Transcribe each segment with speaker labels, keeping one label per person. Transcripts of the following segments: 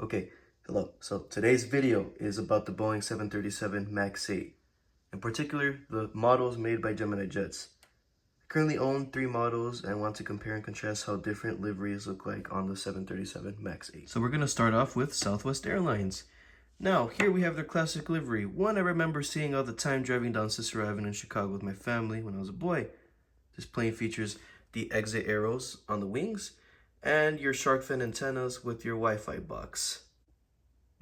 Speaker 1: Okay, hello. So today's video is about the Boeing 737 MAX 8, in particular the models made by Gemini jets. I currently own 3 models and want to compare and contrast how different liveries look like on the 737 MAX 8. So we're going to start off with Southwest Airlines. Now, here we have their classic livery, one I remember seeing all the time driving down Cicero Avenue in Chicago with my family when I was a boy. This plane features the exit arrows on the wings and your shark fin antennas with your Wi-Fi box.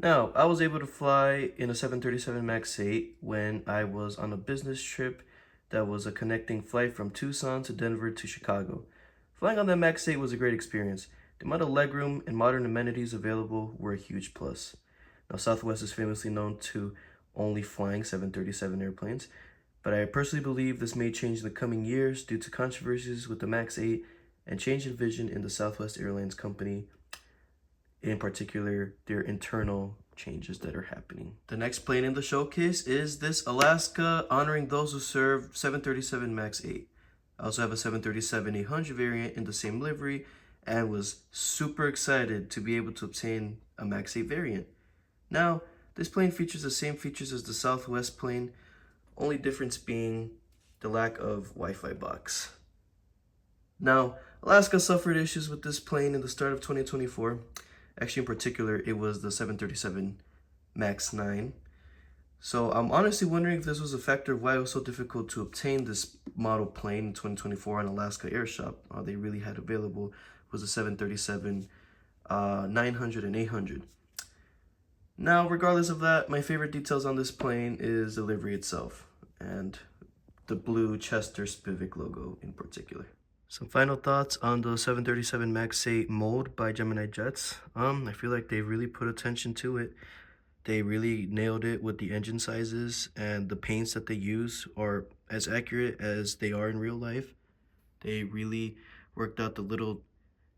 Speaker 1: Now, I was able to fly in a 737 MAX 8 when I was on a business trip that was a connecting flight from Tucson to Denver to Chicago. Flying on that MAX 8 was a great experience. The amount of legroom and modern amenities available were a huge plus. Now, Southwest is famously known to only flying 737 airplanes, but I personally believe this may change in the coming years due to controversies with the MAX 8 and change in vision in the Southwest Airlines company, in particular their internal changes that are happening. The next plane in the showcase is this Alaska, honoring those who served 737 MAX 8. I also have a 737-800 variant in the same livery and was super excited to be able to obtain a MAX 8 variant. Now, this plane features the same features as the Southwest plane, only difference being the lack of Wi-Fi box. Now, Alaska suffered issues with this plane in the start of 2024. Actually, in particular, it was the 737 MAX 9. So I'm honestly wondering if this was a factor of why it was so difficult to obtain this model plane in 2024 on Alaska Air Shop. All they really had available was the 737 900 and 800. Now, regardless of that, my favorite details on this plane is the livery itself and the blue Chester Spivak logo in particular. Some final thoughts on the 737 MAX 8 mold by Gemini Jets. I feel like they really put attention to it. They really nailed it with the engine sizes, and the paints that they use are as accurate as they are in real life. They really worked out the little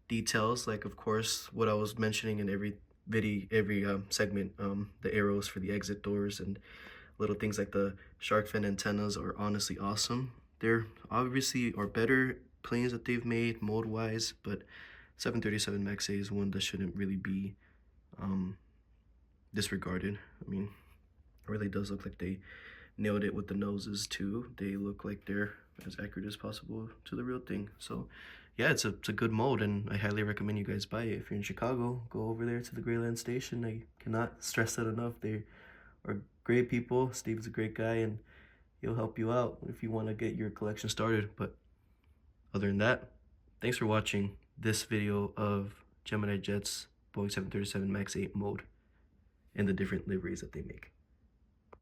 Speaker 1: details, like of course what I was mentioning in every segment, the arrows for the exit doors and little things like the shark fin antennas are honestly awesome. They're obviously are better planes that they've made mold wise, but 737 MAX 8 is one that shouldn't really be disregarded. I mean, it really does look like they nailed it with the noses too. They look like they're as accurate as possible to the real thing. So yeah, it's a good mold, and I highly recommend you guys buy it. If you're in Chicago, go over there to the Greyland station. I cannot stress that enough. They are great people. Steve's a great guy, and he'll help you out if you want to get your collection started. But other than that, thanks for watching this video of Gemini Jets Boeing 737 MAX 8 mode and the different liveries that they make.